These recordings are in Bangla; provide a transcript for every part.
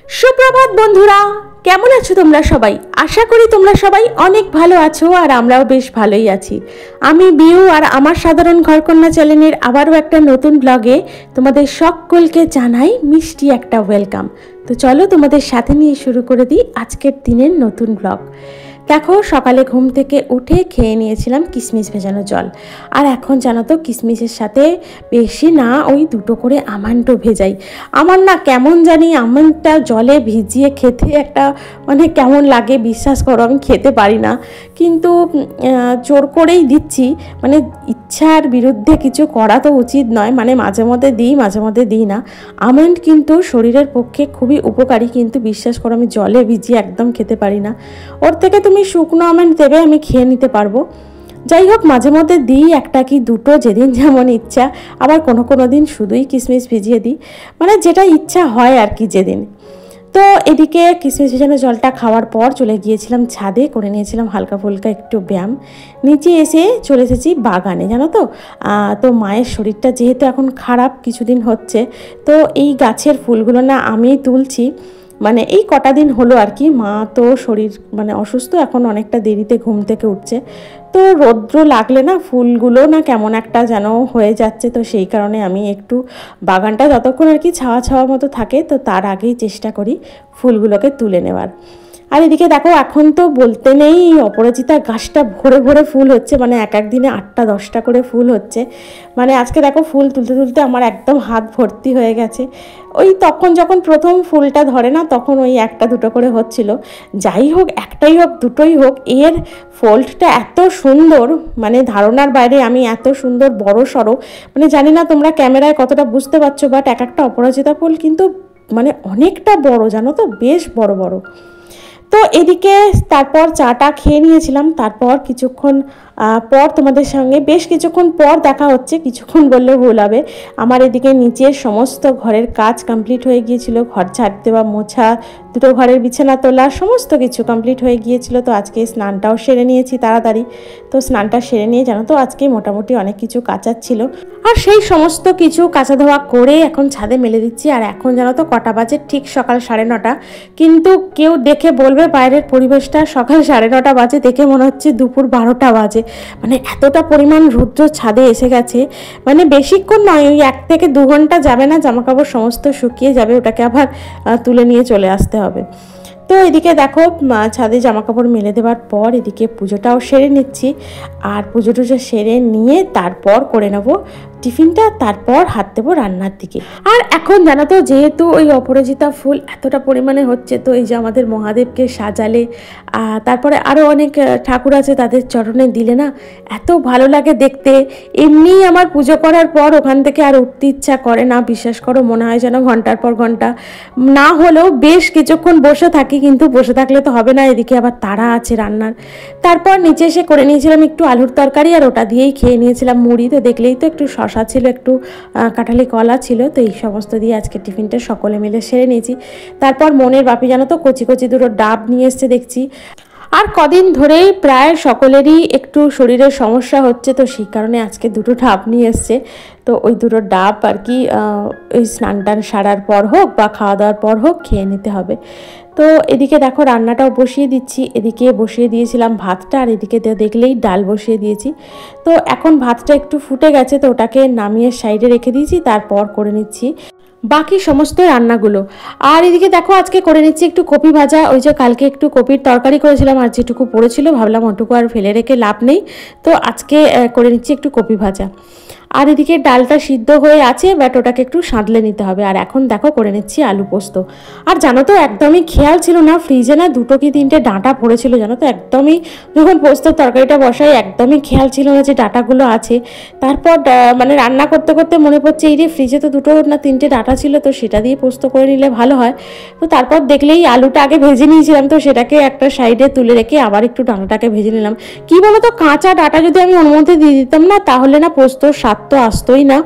সুপ্রভাত বন্ধুরা, কেমন আছো তোমরা সবাই? আশা করি তোমরা সবাই অনেক ভালো আছো আর আমরাও বেশ ভালোই আছি। আমি বিউ আর আমার সাধারণ ঘরকন্যা চ্যানেলের আবারও একটা নতুন ব্লগে তোমাদের সকলকে জানাই মিষ্টি একটা ওয়েলকাম। তো চলো তোমাদের সাথে নিয়ে শুরু করে দিই আজকের দিনের নতুন ব্লগ। দেখো, সকালে ঘুম থেকে উঠে খেয়ে নিয়েছিলাম কিশমিশ ভেজানো জল। আর এখন জানো তো কিশমিশের সাথে বেশি না ওই দুটো করে আমন্ডও ভেজাই। আমার না কেমন জানি আমন্ডটা জলে ভিজিয়ে খেতে একটা মানে কেমন লাগে, বিশ্বাস করো আমি খেতে পারি না, কিন্তু জোর করেই দিচ্ছি। মানে ইচ্ছার বিরুদ্ধে কিছু করা তো উচিত নয়, মানে মাঝে মধ্যে দিই মাঝে মধ্যে দিই না। আমন্ড কিন্তু শরীরের পক্ষে খুবই উপকারী, কিন্তু বিশ্বাস করো আমি জলে ভিজিয়ে একদম খেতে পারি না। ওর থেকে তুমি শুকনো আমন্ড দেবে, আমি খেয়ে নিতে পারবো। যাই হোক, মাঝে মধ্যে দিই একটা কি দুটো, যেদিন যেমন ইচ্ছা। আবার কোনো দিন শুধুই কিশমিশ ভিজিয়ে দিই, মানে যেটা ইচ্ছা হয় আর কি যেদিন। তো এদিকে কিশমিশ ভেজানো জলটা খাওয়ার পর চলে গিয়েছিলাম ছাদে, করে নিয়েছিলাম হালকা ফুলকা একটু ব্যায়াম। নিচে এসে চলে এসেছি বাগানে, জানো তো। তো মায়ের শরীরটা যেহেতু এখন খারাপ কিছুদিন হচ্ছে, তো এই গাছের ফুলগুলো না আমি তুলছি। মানে এই কটা দিন হলো আর কি, মা তো শরীর মানে অসুস্থ, এখন অনেকটা দেরিতে ঘুম থেকে উঠছে। তো রৌদ্র লাগলে না ফুলগুলো না কেমন একটা যেন হয়ে যাচ্ছে, তো সেই কারণে আমি একটু বাগানটা যতক্ষণ আর কি ছাওয়া ছাওয়া মতো থাকে, তো তার আগেই চেষ্টা করি ফুলগুলোকে তুলে নেওয়ার। আর এদিকে দেখো, এখন তো বলতে নেই অপরাজিতা গাছটা ভরে ভরে ফুল হচ্ছে, মানে এক এক দিনে 8টা 10টা করে ফুল হচ্ছে। মানে আজকে দেখো ফুল তুলতে তুলতে আমার একদম হাত ভর্তি হয়ে গেছে। ওই তখন যখন প্রথম ফুলটা ধরে না, তখন ওই একটা দুটো করে হচ্ছিল। যাই হোক, একটাই হোক দুটোই হোক, এর ফোল্ডটা এত সুন্দর, মানে ধারণার বাইরে। আমি এত সুন্দর বড় সড়ো, মানে জানি না তোমরা ক্যামেরায় কতটা বুঝতে পারছো, বাট এক একটা অপরাজিতা ফুল কিন্তু মানে অনেকটা বড়, জানো তো, বেশ বড় বড়। তো এদিকে তারপর চাটা খেয়ে নিয়েছিলাম, তারপর কিছুক্ষণ পর তোমাদের সঙ্গে বেশ কিছুক্ষণ পর দেখা হচ্ছে। কিছুক্ষণ বললে ভুল হবে। আমার এদিকে নিচের সমস্ত ঘরের কাজ কমপ্লিট হয়ে গিয়েছিল, ঘর ঝাড় দেওয়া, মোছা, দুটো ঘরের বিছানা তোলা, সমস্ত কিছু কমপ্লিট হয়ে গিয়েছিল। তো আজকে স্নানটাও সেরে নিয়েছি তাড়াতাড়ি। তো স্নানটা সেরে নিয়ে জানো তো আজকে মোটামুটি অনেক কিছু কাচার ছিল, আর সেই সমস্ত কিছু কাচা ধোয়া করে এখন ছাদে মেলে দিচ্ছি। আর এখন জানো তো কটা বাজে, ঠিক সকাল 9:30। কিন্তু কেউ দেখে বলবে বাইরের পরিবেশটা সকাল 9:30 বাজে, দেখে মনে হচ্ছে দুপুর 12টা বাজে। মানে এতটা পরিমাণ রৌদ্র ছাদে এসে গেছে। মানে বেশিক্ষণ নয়, ওই 1 থেকে 2 ঘন্টা যাবে না, জামাকাপড় সমস্ত শুকিয়ে যাবে, ওটাকে আবার তুলে নিয়ে চলে আসতে হবে। তো এদিকে দেখো ছাদে জামাকাপড় মেলে দেওয়ার পর এদিকে পুজোটাও সেরে নিচ্ছি। আর পুজো টুজো সেরে নিয়ে তারপর করে নেবো টিফিনটা, তারপর হাত দেবো রান্নার দিকে। আর এখন জানো তো, যেহেতু ওই অপরাজিতা ফুল এতটা পরিমাণে হচ্ছে, তো এই যে আমাদের মহাদেবকে সাজালে, তারপরে আরও অনেক ঠাকুর আছে, তাদের চরণে দিলে না এত ভালো লাগে দেখতে। এমনিই আমার পুজো করার পর ওখান থেকে আর উঠতে ইচ্ছা করে না, বিশ্বাস করো, মনে হয় যেন ঘন্টার পর ঘন্টা না হলেও বেশ কিছুক্ষণ বসে থাকি, কিন্তু বসে থাকলে তো হবে না, এদিকে আবার তাড়া আছে রান্নার। তারপর নিচে এসে করে নিয়েছিলাম একটু আলুর তরকারি, আর ওটা দিয়েই খেয়ে নিয়েছিলাম মুড়ি। তো দেখলেই তো একটু শশা ছিল, একটু কাঁঠালি কলা ছিল, তো এই সমস্ত দিয়ে আজকে টিফিনটা সকলে মিলে সেরে নিয়েছি। তারপর মনের বাপি জানো তো কচি কচি দুটো ডাব নিয়ে এসছে দেখছি। আর কদিন ধরেই প্রায় সকলেরই একটু শরীরের সমস্যা হচ্ছে, তো সেই কারণে আজকে দুটো ডাব নিয়ে এসছে। তো ওই দুটো ডাব আর কি ওই স্নান টান সারার পর হোক বা খাওয়া দাওয়ার পর হোক খেয়ে নিতে হবে। তো এদিকে দেখো রান্নাটাও বসিয়ে দিচ্ছি, এদিকে বসিয়ে দিয়েছিলাম ভাতটা, আর এদিকে দেখলেই ডাল বসিয়ে দিয়েছি। তো এখন ভাতটা একটু ফুটে গেছে, তো ওটাকে নামিয়ে সাইডে রেখে দিয়েছি, তারপর করে নিচ্ছি বাকি সমস্ত রান্নাগুলো। আর এদিকে দেখো আজকে করে নিচ্ছি একটু কপি ভাজা। ওই যে কালকে একটু কপির তরকারি করেছিলাম, আর যেটুকু পড়েছিল ভাবলাম ওটুকু আর ফেলে রেখে লাভ নেই, তো আজকে করে নিচ্ছি একটু কপি ভাজা। আর এদিকে ডালটা সিদ্ধ হয়ে আছে, বাট ওটাকে একটু সাঁতলে নিতে হবে। আর এখন দেখো করে নিচ্ছি আলু পোস্ত। আর জানো তো একদমই খেয়াল ছিল না, ফ্রিজে না 2 কি 3টে ডাঁটা পড়েছিল, জানো তো, একদমই যখন পোস্তর তরকারিটা বসাই একদমই খেয়াল ছিল না যে ডাঁটাগুলো আছে। তারপর মানে রান্না করতে করতে মনে পড়ছে এই রে ফ্রিজে তো 2 না 3টে ডাঁটা ছিল, তো সেটা দিয়ে পোস্ত করে নিলে ভালো হয়। তো তারপর দেখলেই আলুটা আগে ভেজে নিয়েছিলাম, তো সেটাকে একটা সাইডে তুলে রেখে আবার একটু ডাঁটাটাকে ভেজে নিলাম। কী বলো তো, কাঁচা ডাঁটা যদি আমি ওর মধ্যে দিয়ে দিতাম না, তাহলে না পোস্তর স্বাদ তো আসতোই না,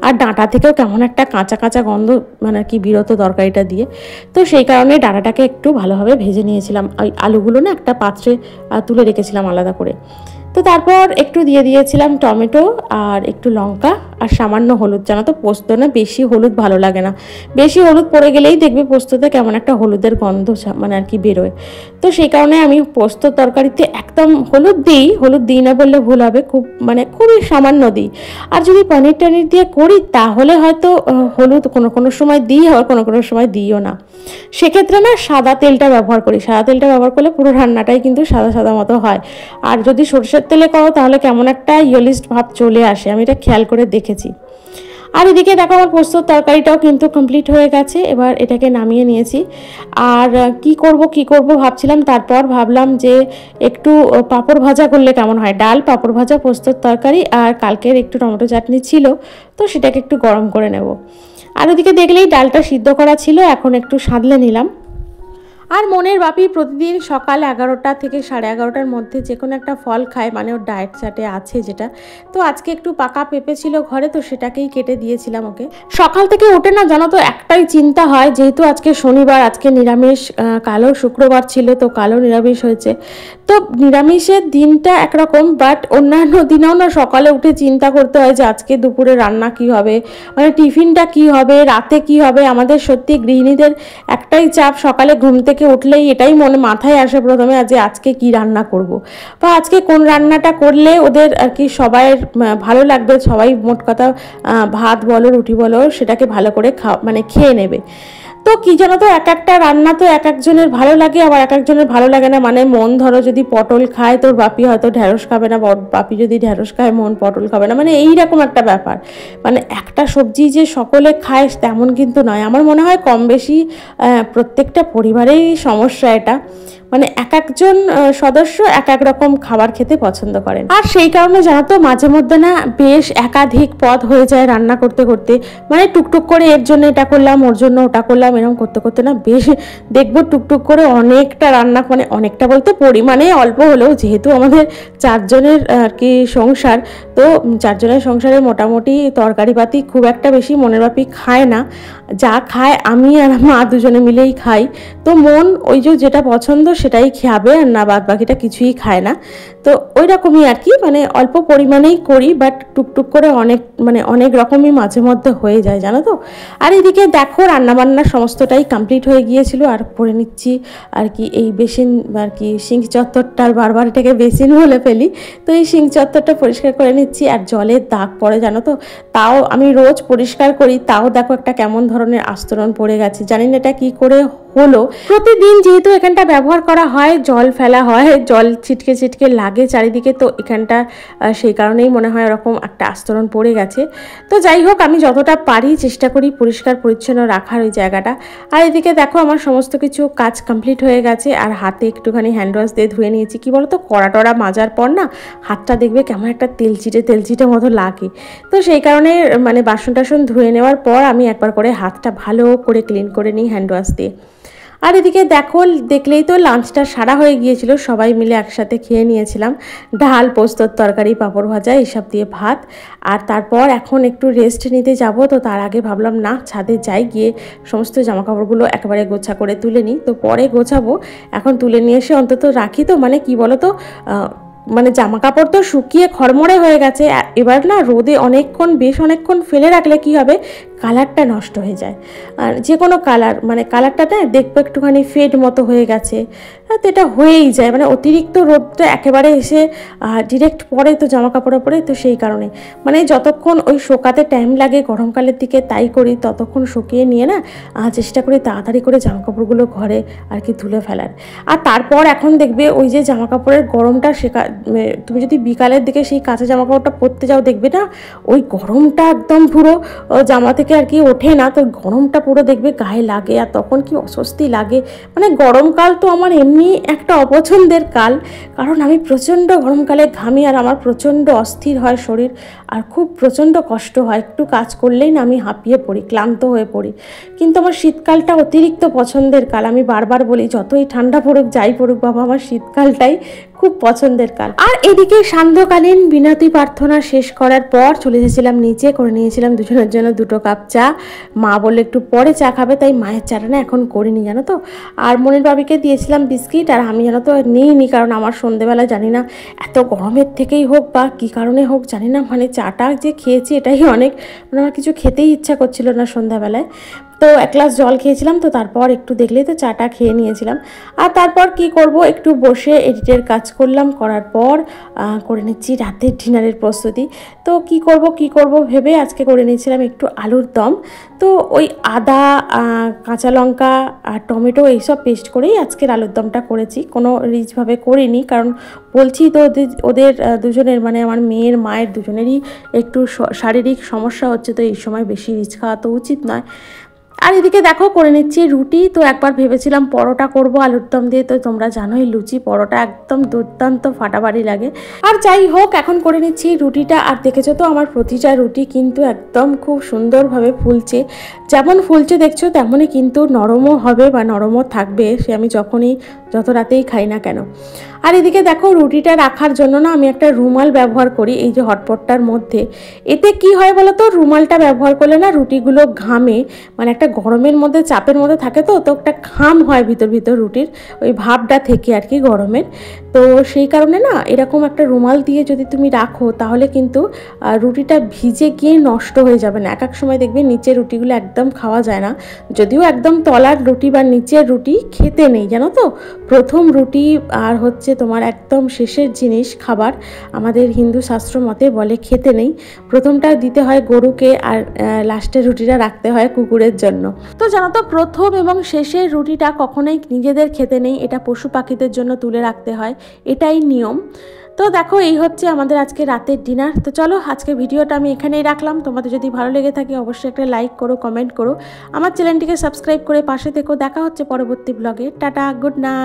আর ডাঁটা থেকেও কেমন একটা কাঁচা কাঁচা গন্ধ মানে কি বিরত তরকারিটা দিয়ে। তো সেই কারণে ডাঁটাটাকে একটু ভালোভাবে ভেজে নিয়েছিলাম, ওই আলুগুলো না একটা পাত্রে তুলে রেখেছিলাম আলাদা করে। তো তারপর একটু দিয়ে দিয়েছিলাম টমেটো আর একটু লঙ্কা আর সামান্য হলুদ। জানো তো পোস্ত না বেশি হলুদ ভালো লাগে না, বেশি হলুদ পড়ে গেলেই দেখবে পোস্ততে কেমন একটা হলুদের গন্ধ মানে আর কি বেরোয়। তো সেই কারণে আমি পোস্ত তরকারিতে একদম হলুদ দিই না বললে ভুল হবে, মানে খুবই সামান্য দিই। আর যদি পনির টনির দিয়ে করি তাহলে হয়তো হলুদ কোনো সময় দিই, আবার কোনো সময় দিইও না। সেক্ষেত্রে না সাদা তেলটা ব্যবহার করি। সাদা তেলটা ব্যবহার করলে পুরো রান্নাটাই কিন্তু সাদা সাদা মতো হয়। আর যদি সরষের তেলে করো তাহলে কেমন একটা ইয়েলিস্ট ভাব চলে আসে, আমি এটা খেয়াল করে দেখেছি। আর এদিকে দেখো আমার পোস্তর তরকারিটাও কিন্তু কমপ্লিট হয়ে গেছে, এবার এটাকে নামিয়ে নিয়েছি। আর কি করব ভাবছিলাম, তারপর ভাবলাম যে একটু পাঁপড় ভাজা করলে কেমন হয়। ডাল, পাঁপড় ভাজা, পোস্তর তরকারি আর কালকের একটু টমেটো চাটনি ছিল, তো সেটাকে একটু গরম করে নেব। আর ওদিকে দেখলেই ডালটা সিদ্ধ করা ছিল, এখন একটু সাঁতলে নিলাম। আর মনের বাপি প্রতিদিন সকাল 11টা থেকে 11:30টার মধ্যে যে কোনো একটা ফল খায়, মানে ওর ডায়েট চার্টে আছে যেটা। তো আজকে একটু পাকা পেঁপে ছিল ঘরে, তো সেটাকেই কেটে দিয়েছিলাম ওকে। সকাল থেকে উঠে না জানো তো একটাই চিন্তা হয়, যেহেতু আজকে শনিবার, আজকে নিরামিষ, কালো শুক্রবার ছিল তো কালো নিরামিষ হয়েছে। তো নিরামিষের দিনটা একরকম, বাট অন্যান্য দিনেও না সকালে উঠে চিন্তা করতে হয় যে আজকে দুপুরে রান্না কি হবে, মানে টিফিনটা কি হবে, রাতে কি হবে। আমাদের সত্যি গৃহিণীদের একটাই চাপ, সকালে ঘুম থেকে উঠলেই এটাই মাথায় আসে প্রথমে, যে আজকে কি রান্না করব, বা আজকে কোন রান্নাটা করলে ওদের আর কি সবাইয়ের ভালো লাগবে, সবাই মোট কথা ভাত বলো রুটি বলো সেটাকে ভালো করে খেয়ে নেবে। তো কি জানো তো এক একটা রান্না তো এক একজনের ভালো লাগে, আবার এক একজনের ভালো লাগে না। মানে মন ধরো যদি পটল খায় তোর বাপি হয়তো ঢ্যাঁড়স খাবে না, বাপি যদি ঢ্যাঁড়স খায় মন পটল খাবে না, মানে এইরকম একটা ব্যাপার। মানে একটা সবজি যে সকলে খায় তেমন কিন্তু নয়। আমার মনে হয় কম বেশি প্রত্যেকটা পরিবারেই সমস্যা এটা, মানে এক একজন সদস্য এক এক রকম খাবার খেতে পছন্দ করেন। আর সেই কারণে জানো তো মাঝে মধ্যে না বেশ একাধিক পদ হয়ে যায় রান্না করতে করতে, মানে টুকটুক করে এর জন্য এটা করলাম, ওর জন্য ওটা করলাম, এরকম করতে করতে না বেশ দেখবো টুকটুক করে অনেকটা রান্না, মানে অনেকটা বলতে পরিমাণে অল্প হলেও, যেহেতু আমাদের 4 জনের আর কি সংসার, তো 4 জনের সংসারে মোটামুটি তরকারিপাতি খুব একটা বেশি মনের বাপি খায় না। যা খায় আমি আর মা দুজনে মিলেই খাই। তো মন ওই যেটা পছন্দ সেটাই খাবে, আর না বাদ বাকিটা কিছুই খায় না। তো ওই রকমই আর কি, মানে অল্প পরিমাণেই করি, বাট টুকটুক করে অনেক রকমই মাঝে মধ্যে হয়ে যায় জানো তো। আর এদিকে দেখো রান্নাবান্না সমস্তটাই কমপ্লিট হয়ে গিয়েছিল, আর করে নিচ্ছি আর কি এই বেসিন আর কি সিঙ্ক চত্বরটা, বারবার এটাকে বেসিন বলে ফেলি, তো এই সিঙ্ক চত্বরটা পরিষ্কার করে নিচ্ছি। আর জলের দাগ পড়ে জানো তো, তাও আমি রোজ পরিষ্কার করি, তাও দেখো একটা কেমন ধরনের আস্তরণ পড়ে গেছে, জানি না এটা কি করে হলো। প্রতিদিন যেহেতু এখানটা ব্যবহার করা হয়, জল ফেলা হয়, জল ছিটকে ছিটকে লাগে চারিদিকে, তো এখানটা সেই কারণেই মনে হয় ওরকম একটা আস্তরণ পড়ে গেছে। তো যাই হোক, আমি যতটা পারি চেষ্টা করি পরিষ্কার পরিচ্ছন্ন রাখার ওই জায়গাটা। আর এদিকে দেখো আমার সমস্ত কিছু কাজ কমপ্লিট হয়ে গেছে, আর হাতে একটুখানি হ্যান্ড ওয়াশ দিয়ে ধুয়ে নিয়েছি। কি বলতো কড়া টড়া মাজার পর না হাতটা দেখবে কেমন একটা তেলচিটে মতো লাগে, তো সেই কারণে মানে বাসন টাসন ধুয়ে নেওয়ার পর আমি একবার করে হাতটা ভালো করে ক্লিন করে নিই হ্যান্ড ওয়াশ দিয়ে। আর এদিকে দেখলেই তো লাঞ্চটা সারা হয়ে গিয়েছিল, সবাই মিলে একসাথে খেয়ে নিয়েছিলাম। ডাল, পোস্তর তরকারি, পাঁপড় ভাজা, এইসব দিয়ে ভাত। আর তারপর এখন একটু রেস্ট নিতে যাব, তো তার আগে ভাবলাম না ছাদে যাই, গিয়ে সমস্ত জামাকাপড়গুলো একেবারে গোছা করে তুলে নিই। তো পরে গোছাবো, এখন তুলে নিয়ে এসে অন্তত রাখি। তো মানে কি বলো তো, মানে জামা কাপড় তো শুকিয়ে খড়মড়ে হয়ে গেছে, এবার না রোদে বেশ অনেকক্ষণ ফেলে রাখলে কি হবে, কালারটা নষ্ট হয়ে যায়। আর যে কোনো কালার, মানে কালারটা না দেখবো একটুখানি ফেড মতো হয়ে গেছে, তো এটা হয়েই যায়, মানে অতিরিক্ত রোদটা একেবারে এসে ডিরেক্ট পড়ে তো জামা কাপড়ে পরে, তো সেই কারণে মানে যতক্ষণ ওই শোকাতে টাইম লাগে গরমকালের দিকে তাই করি, ততক্ষণ শুকিয়ে নিয়ে না চেষ্টা করি তাড়াতাড়ি করে জামা কাপড়গুলো ঘরে আর কি তুলে ফেলার। আর তারপর এখন দেখবে ওই যে জামা কাপড়ের গরমটা তুমি যদি বিকালের দিকে সেই কাঁচা জামা কাপড়টা পরতে যাও, দেখবে না ওই গরমটা একদম পুরো জামা থেকে আর কি ওঠে না, তো গরমটা পুরো দেখবে গায়ে লাগে, আর তখন কি অস্বস্তি লাগে। মানে গরমকাল তো আমার এমনি একটা অপছন্দের কাল, কারণ আমি প্রচণ্ড গরমকালে ঘামি, আর আমার প্রচণ্ড অস্থির হয় শরীর, আর খুব প্রচণ্ড কষ্ট হয়, একটু কাজ করলেই না আমি হাঁপিয়ে পড়ি, ক্লান্ত হয়ে পড়ি। কিন্তু আমার শীতকালটা অতিরিক্ত পছন্দের কাল, আমি বারবার বলি যতই ঠান্ডা পড়ুক যাই পড়ুক বাবা, আমার শীতকালটাই খুব পছন্দের কাল। আর এদিকে সান্ধ্যকালীন বিনতি প্রার্থনা শেষ করার পর চলে এসেছিলাম নিচে, করে নিয়েছিলাম দুজনের জন্য 2 কাপ চা। মা বললে একটু পরে চা খাবে, তাই মায়ের চাটা না এখন করিনি জানো তো। আর মনির বাবিকে দিয়েছিলাম বিস্কিট, আর আমি জানো তো নিইনি, কারণ আমার সন্ধেবেলা জানি না এত গরমের থেকেই হোক বা কী কারণে হোক জানি না, মানে চাটা যে খেয়েছি এটাই অনেক, মানে আমার কিছু খেতেই ইচ্ছা করছিল না সন্ধ্যাবেলায়। তো 1 গ্লাস জল খেয়েছিলাম, তো তারপর একটু দেখলেই তো চাটা খেয়ে নিয়েছিলাম। আর তারপর কি করব, একটু বসে এডিটের কাজ করলাম, করার পর করে নিচ্ছি রাতের ডিনারের প্রস্তুতি। তো কি করব ভেবে আজকে করে নিয়েছিলাম একটু আলুর দম। তো ওই আদা, কাঁচা লঙ্কা আর টমেটো এইসব পেস্ট করেই আজকের আলুর দমটা করেছি, কোনো রিচভাবে করিনি, কারণ বলছি তো ওদের দুজনের, মানে আমার মেয়ের মায়ের দুজনেরই একটু শারীরিক সমস্যা হচ্ছে, তো এই সময় বেশি রিচ খাওয়া তো উচিত নয়। আর এদিকে দেখো করে নিচ্ছি রুটি। তো একবার ভেবেছিলাম পরোটা করব আলুর দম দিয়ে, তো তোমরা জানোই লুচি পরোটা একদম দুর্দান্ত ফাটাফাটি লাগে। আর যাই হোক এখন করে নিচ্ছি রুটিটা। আর দেখেছো তো আমার প্রতিটা রুটি কিন্তু একদম খুব সুন্দরভাবে ফুলছে, যেমন ফুলছে দেখছো তেমনই কিন্তু নরমও হবে বা নরমও থাকবে, সে আমি যত রাতেই খাই না কেন। আর এদিকে দেখো রুটিটা রাখার জন্য না আমি একটা রুমাল ব্যবহার করি এই যে হটপটটার মধ্যে। এতে কি হয় বলো তো, রুমালটা ব্যবহার করলে না রুটিগুলো ঘামে, মানে একটা গরমের মধ্যে চাপের মধ্যে থাকে, তো একটা ঘাম হয় ভিতর রুটির ওই ভাবটা থেকে আর কি গরমের। তো সেই কারণে না এরকম একটা রুমাল দিয়ে যদি তুমি রাখো তাহলে কিন্তু রুটিটা ভিজে গিয়ে নষ্ট হয়ে যাবে না। এক সময় দেখবে নিচের রুটিগুলো একদম খাওয়া যায় না, যদিও একদম তলার রুটি বা নিচের রুটি খেতে নেই জানো তো। প্রথম রুটি আর হচ্ছে তোমার একদম শেষের জিনিস খাবার আমাদের হিন্দু শাস্ত্র মতে বলে খেতে নেই, প্রথমটা দিতে হয় গরুকে, আর লাস্টের রুটিটা রাখতে হয় কুকুরের জন্য। তো জানো তো প্রথম এবং শেষের রুটিটা কখনোই নিজেদের খেতে নেই, এটা পশু পাখিদের জন্য তুলে রাখতে হয়, এটাই নিয়ম। তো দেখো এই হচ্ছে আমাদের আজকে রাতের ডিনার। তো চলো আজকে ভিডিওটা আমি এখানেই রাখলাম, তোমাদের যদি ভালো লেগে থাকে অবশ্যই একটা লাইক করো, কমেন্ট করো, আমার চ্যানেলটিকে সাবস্ক্রাইব করে পাশে থেকো। দেখা হচ্ছে পরবর্তী ব্লগে। Tata, good night.